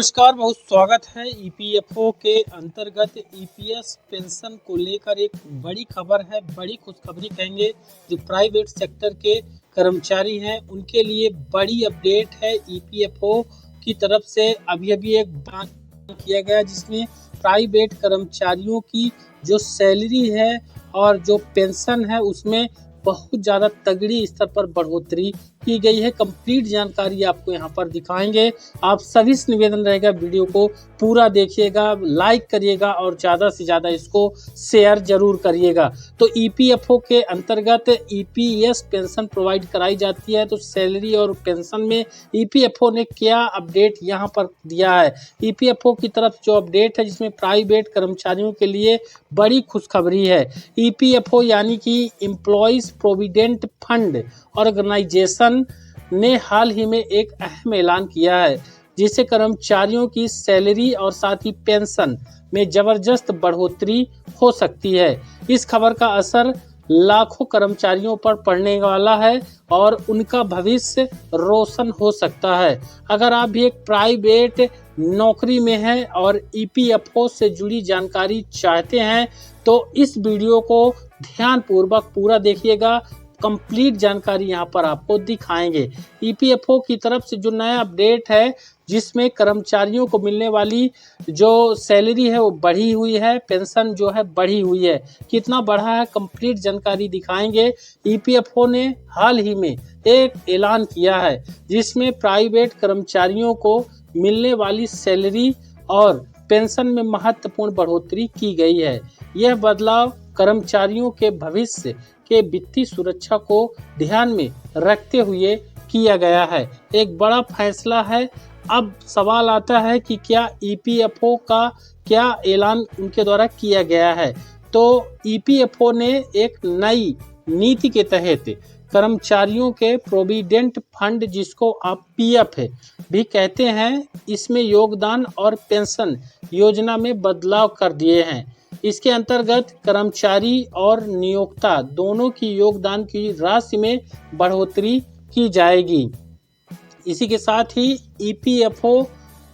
नमस्कार, बहुत स्वागत है। ईपीएफओ के अंतर्गत ईपीएस पेंशन को लेकर एक बड़ी खबर है, बड़ी खुशखबरी कहेंगे। जो प्राइवेट सेक्टर के कर्मचारी हैं उनके लिए बड़ी अपडेट है। ईपीएफओ की तरफ से अभी एक बयान किया गया जिसमें प्राइवेट कर्मचारियों की जो सैलरी है और जो पेंशन है उसमें बहुत ज़्यादा तगड़ी स्तर पर बढ़ोतरी की गई है। कंप्लीट जानकारी आपको यहाँ पर दिखाएंगे। आप सभी से निवेदन रहेगा, वीडियो को पूरा देखिएगा, लाइक करिएगा और ज़्यादा से ज़्यादा इसको शेयर जरूर करिएगा। तो ईपीएफओ के अंतर्गत ईपीएस पेंशन प्रोवाइड कराई जाती है। तो सैलरी और पेंशन में ईपीएफओ ने क्या अपडेट यहाँ पर दिया है। ईपीएफओ की तरफ जो अपडेट है जिसमें प्राइवेट कर्मचारियों के लिए बड़ी खुशखबरी है। ईपीएफओ यानी कि एम्प्लॉइज प्रोविडेंट फंड ऑर्गेनाइजेशन ने हाल ही में एक अहम ऐलान किया है जिससे कर्मचारियों की सैलरी और साथ ही पेंशन में जबरदस्त बढ़ोतरी हो सकती है। इस खबर का असर लाखों कर्मचारियों पर पड़ने वाला है और उनका भविष्य रोशन हो सकता है। अगर आप भी एक प्राइवेट नौकरी में हैं और ईपीएफओ से जुड़ी जानकारी चाहते हैं तो इस वीडियो को ध्यानपूर्वक पूरा देखिएगा। कंप्लीट जानकारी यहाँ पर आपको दिखाएंगे। ईपीएफओ की तरफ से जो नया अपडेट है जिसमें कर्मचारियों को मिलने वाली जो सैलरी है वो बढ़ी हुई है, पेंशन जो है बढ़ी हुई है। कितना बढ़ा है कंप्लीट जानकारी दिखाएंगे। ईपीएफओ ने हाल ही में एक ऐलान किया है जिसमें प्राइवेट कर्मचारियों को मिलने वाली सैलरी और पेंशन में महत्वपूर्ण बढ़ोतरी की गई है। यह बदलाव कर्मचारियों के भविष्य के वित्तीय सुरक्षा को ध्यान में रखते हुए किया गया है। एक बड़ा फैसला है। अब सवाल आता है कि क्या ईपीएफओ का क्या ऐलान उनके द्वारा किया गया है। तो ईपीएफओ ने एक नई नीति के तहत कर्मचारियों के प्रोविडेंट फंड, जिसको आप पीएफ भी कहते हैं, इसमें योगदान और पेंशन योजना में बदलाव कर दिए हैं। इसके अंतर्गत कर्मचारी और नियोक्ता दोनों की योगदान की राशि में बढ़ोतरी की जाएगी। इसी के साथ ही ईपीएफओ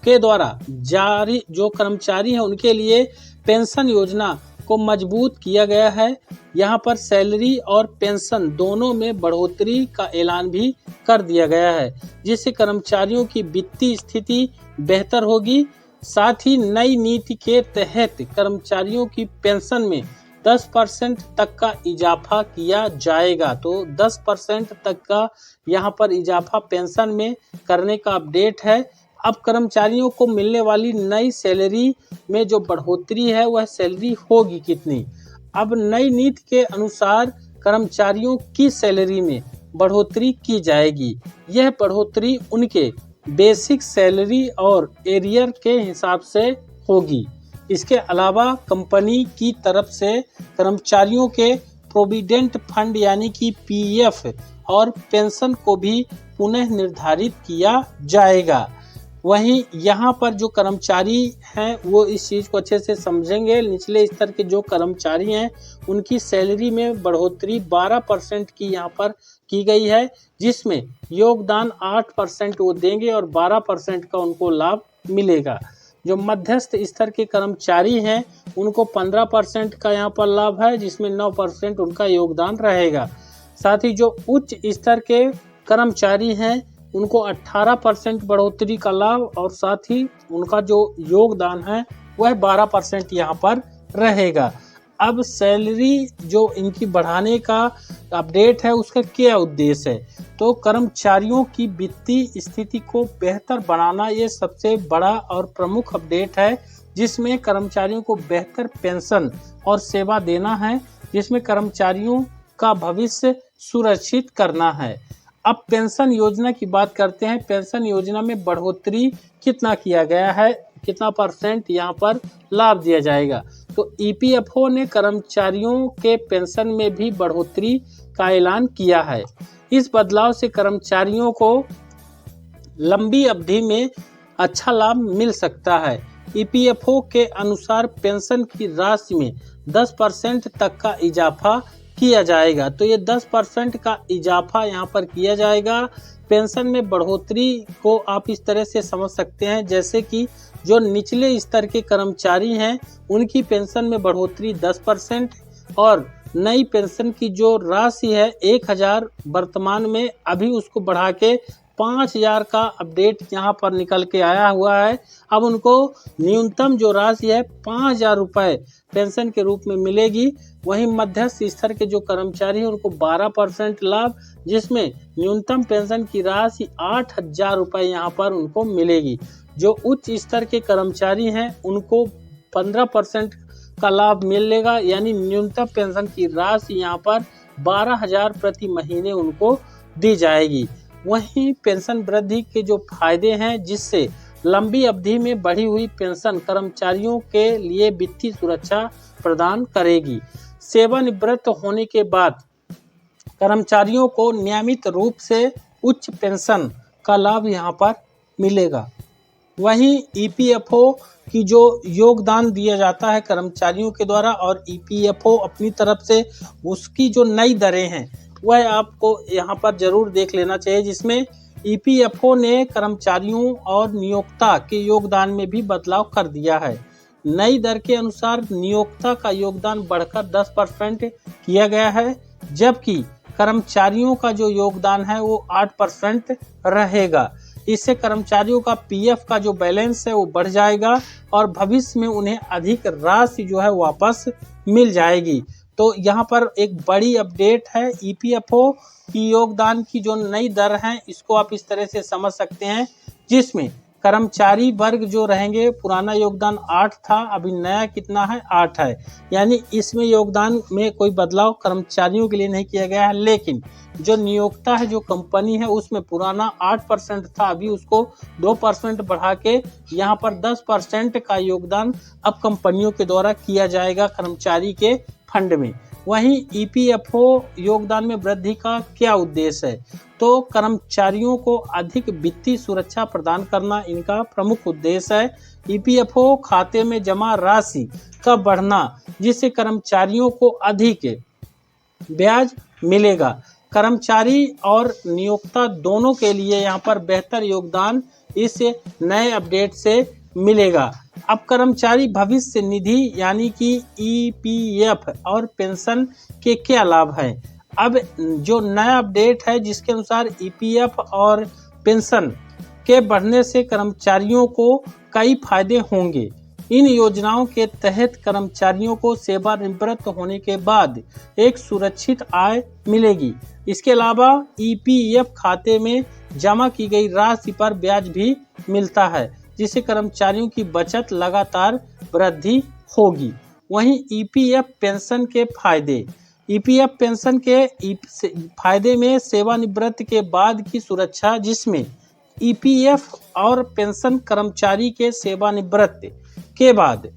के द्वारा जारी जो कर्मचारी हैं उनके लिए पेंशन योजना को मजबूत किया गया है। यहाँ पर सैलरी और पेंशन दोनों में बढ़ोतरी का ऐलान भी कर दिया गया है जिससे कर्मचारियों की वित्तीय स्थिति बेहतर होगी। साथ ही नई नीति के तहत कर्मचारियों की पेंशन में 10% तक का इजाफा किया जाएगा। तो 10% तक का यहाँ पर इजाफा पेंशन में करने का अपडेट है। अब कर्मचारियों को मिलने वाली नई सैलरी में जो बढ़ोतरी है वह सैलरी होगी कितनी। अब नई नीति के अनुसार कर्मचारियों की सैलरी में बढ़ोतरी की जाएगी। यह बढ़ोतरी उनके बेसिक सैलरी और एरियर के हिसाब से होगी। इसके अलावा कंपनी की तरफ से कर्मचारियों के प्रोविडेंट फंड यानी कि पीएफ और पेंशन को भी पुनः निर्धारित किया जाएगा। वहीं यहाँ पर जो कर्मचारी हैं वो इस चीज़ को अच्छे से समझेंगे। निचले स्तर के जो कर्मचारी हैं उनकी सैलरी में बढ़ोतरी 12% की यहाँ पर की गई है जिसमें योगदान 8% वो देंगे और 12% का उनको लाभ मिलेगा। जो मध्यस्थ स्तर के कर्मचारी हैं उनको 15% का यहाँ पर लाभ है जिसमें 9% उनका योगदान रहेगा। साथ ही जो उच्च स्तर के कर्मचारी हैं उनको 18% बढ़ोतरी का लाभ और साथ ही उनका जो योगदान है वह 12% यहाँ पर रहेगा। अब सैलरी जो इनकी बढ़ाने का अपडेट है उसका क्या उद्देश्य है, तो कर्मचारियों की वित्तीय स्थिति को बेहतर बनाना ये सबसे बड़ा और प्रमुख अपडेट है जिसमें कर्मचारियों को बेहतर पेंशन और सेवा देना है, जिसमें कर्मचारियों का भविष्य सुरक्षित करना है। अब पेंशन योजना की बात करते हैं। पेंशन योजना में बढ़ोतरी कितना किया गया है, कितना % यहाँ पर लाभ दिया जाएगा। तो ईपीएफओ ने कर्मचारियों के पेंशन में भी बढ़ोतरी का ऐलान किया है। इस बदलाव से कर्मचारियों को लंबी अवधि में अच्छा लाभ मिल सकता है। ईपीएफओ के अनुसार पेंशन की राशि में 10% तक का इजाफा किया जाएगा। तो ये 10% का इजाफा यहाँ पर किया जाएगा। पेंशन में बढ़ोतरी को आप इस तरह से समझ सकते हैं, जैसे कि जो निचले स्तर के कर्मचारी हैं उनकी पेंशन में बढ़ोतरी 10% और नई पेंशन की जो राशि है 1000 वर्तमान में, अभी उसको बढ़ा के 5000 का अपडेट यहाँ पर निकल के आया हुआ है। अब उनको न्यूनतम जो राशि है 5000 रुपये पेंशन के रूप में मिलेगी। वहीं मध्यस्थ स्तर के जो कर्मचारी हैं उनको 12% लाभ, जिसमें न्यूनतम पेंशन की राशि 8000 रुपये यहाँ पर उनको मिलेगी। जो उच्च स्तर के कर्मचारी हैं उनको 15% का लाभ मिलेगा, यानी न्यूनतम पेंशन की राशि यहाँ पर 12000 प्रति महीने उनको दी जाएगी। वहीं पेंशन वृद्धि के जो फायदे हैं, जिससे लंबी अवधि में बढ़ी हुई पेंशन कर्मचारियों के लिए वित्तीय सुरक्षा प्रदान करेगी। सेवानिवृत्त होने के बाद कर्मचारियों को नियमित रूप से उच्च पेंशन का लाभ यहाँ पर मिलेगा। वहीं ईपीएफओ की जो योगदान दिया जाता है कर्मचारियों के द्वारा, और ईपीएफओ अपनी तरफ से उसकी जो नई दरें हैं वह आपको यहाँ पर जरूर देख लेना चाहिए, जिसमें ईपीएफओ ने कर्मचारियों और नियोक्ता के योगदान में भी बदलाव कर दिया है। नई दर के अनुसार नियोक्ता का योगदान बढ़कर 10% किया गया है, जबकि कर्मचारियों का जो योगदान है वो 8% रहेगा। इससे कर्मचारियों का पीएफ का जो बैलेंस है वो बढ़ जाएगा और भविष्य में उन्हें अधिक राशि जो है वापस मिल जाएगी। तो यहाँ पर एक बड़ी अपडेट है। ईपीएफओ की योगदान की जो नई दर है इसको आप इस तरह से समझ सकते हैं, जिसमें कर्मचारी वर्ग जो रहेंगे, पुराना योगदान 8 था, अभी नया कितना है 8 है, यानी इसमें योगदान में कोई बदलाव कर्मचारियों के लिए नहीं किया गया है। लेकिन जो नियोक्ता है, जो कंपनी है, उसमें पुराना 8% था, अभी उसको 2% बढ़ा के यहाँ पर 10% का योगदान अब कंपनियों के द्वारा किया जाएगा कर्मचारी के फंड में। वहीं ईपीएफओ योगदान में वृद्धि का क्या उद्देश्य है? तो कर्मचारियों को अधिक वित्तीय सुरक्षा प्रदान करना इनका प्रमुख उद्देश्य है। ईपीएफओ खाते में जमा राशि का बढ़ना, जिससे कर्मचारियों को अधिक ब्याज मिलेगा। कर्मचारी और नियोक्ता दोनों के लिए यहाँ पर बेहतर योगदान इस नए अपडेट से मिलेगा। अब कर्मचारी भविष्य निधि यानी कि ईपीएफ और पेंशन के क्या लाभ हैं? अब जो नया अपडेट है जिसके अनुसार ईपीएफ और पेंशन के बढ़ने से कर्मचारियों को कई फायदे होंगे। इन योजनाओं के तहत कर्मचारियों को सेवानिवृत्त होने के बाद एक सुरक्षित आय मिलेगी। इसके अलावा ईपीएफ खाते में जमा की गई राशि पर ब्याज भी मिलता है, जिससे कर्मचारियों की बचत लगातार वृद्धि होगी। वहीं ईपीएफ पेंशन के फायदे। ईपीएफ पेंशन के फायदे में सेवानिवृत्ति के बाद की सुरक्षा, जिसमें ईपीएफ और पेंशन कर्मचारी के सेवानिवृत्ति के बाद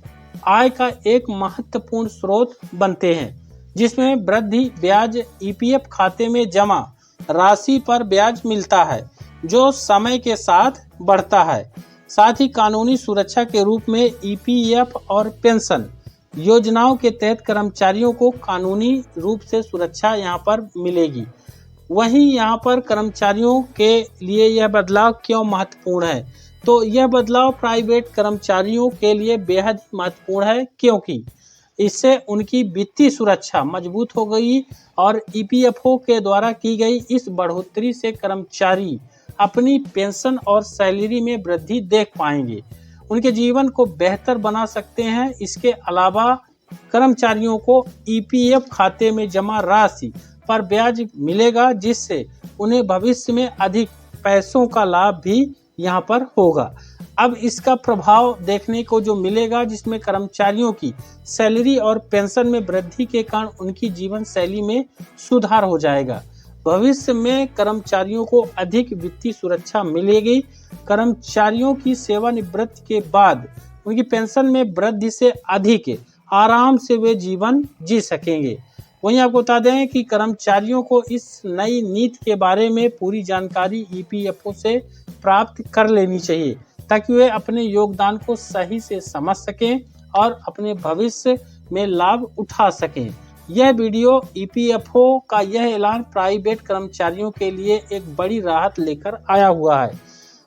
आय का एक महत्वपूर्ण स्रोत बनते हैं, जिसमें वृद्धि ब्याज ईपीएफ खाते में जमा राशि पर ब्याज मिलता है जो समय के साथ बढ़ता है। साथ ही कानूनी सुरक्षा के रूप में ईपीएफ और पेंशन योजनाओं के तहत कर्मचारियों को कानूनी रूप से सुरक्षा यहाँ पर मिलेगी। वहीं यहाँ पर कर्मचारियों के लिए यह बदलाव क्यों महत्वपूर्ण है? तो यह बदलाव प्राइवेट कर्मचारियों के लिए बेहद महत्वपूर्ण है, क्योंकि इससे उनकी वित्तीय सुरक्षा मजबूत हो गई और ईपीएफओ के द्वारा की गई इस बढ़ोतरी से कर्मचारी अपनी पेंशन और सैलरी में वृद्धि देख पाएंगे, उनके जीवन को बेहतर बना सकते हैं। इसके अलावा कर्मचारियों को ईपीएफ खाते में जमा राशि पर ब्याज मिलेगा, जिससे उन्हें भविष्य में अधिक पैसों का लाभ भी यहाँ पर होगा। अब इसका प्रभाव देखने को जो मिलेगा, जिसमें कर्मचारियों की सैलरी और पेंशन में वृद्धि के कारण उनकी जीवन शैली में सुधार हो जाएगा। भविष्य में कर्मचारियों को अधिक वित्तीय सुरक्षा मिलेगी। कर्मचारियों की सेवानिवृत्ति के बाद उनकी पेंशन में वृद्धि से अधिक आराम से वे जीवन जी सकेंगे। वहीं आपको बता दें कि कर्मचारियों को इस नई नीति के बारे में पूरी जानकारी ईपीएफओ से प्राप्त कर लेनी चाहिए, ताकि वे अपने योगदान को सही से समझ सकें और अपने भविष्य में लाभ उठा सकें। यह वीडियो ईपीएफओ का यह ऐलान प्राइवेट कर्मचारियों के लिए एक बड़ी राहत लेकर आया हुआ है।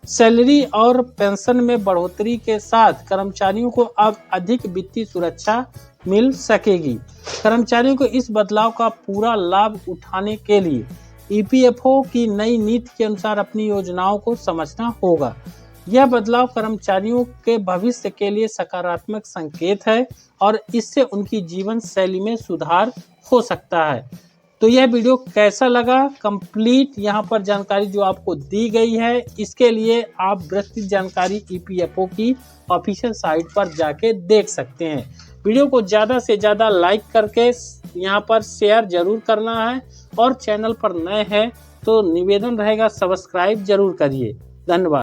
सैलरी और पेंशन में बढ़ोतरी के साथ कर्मचारियों को अब अधिक वित्तीय सुरक्षा मिल सकेगी। कर्मचारियों को इस बदलाव का पूरा लाभ उठाने के लिए ईपीएफओ की नई नीति के अनुसार अपनी योजनाओं को समझना होगा। यह बदलाव कर्मचारियों के भविष्य के लिए सकारात्मक संकेत है और इससे उनकी जीवन शैली में सुधार हो सकता है। तो यह वीडियो कैसा लगा, कंप्लीट यहाँ पर जानकारी जो आपको दी गई है, इसके लिए आप विस्तृत जानकारी ईपीएफओ की ऑफिशियल साइट पर जाके देख सकते हैं। वीडियो को ज़्यादा से ज़्यादा लाइक करके यहाँ पर शेयर जरूर करना है और चैनल पर नए हैं तो निवेदन रहेगा सब्सक्राइब जरूर करिए। धन्यवाद।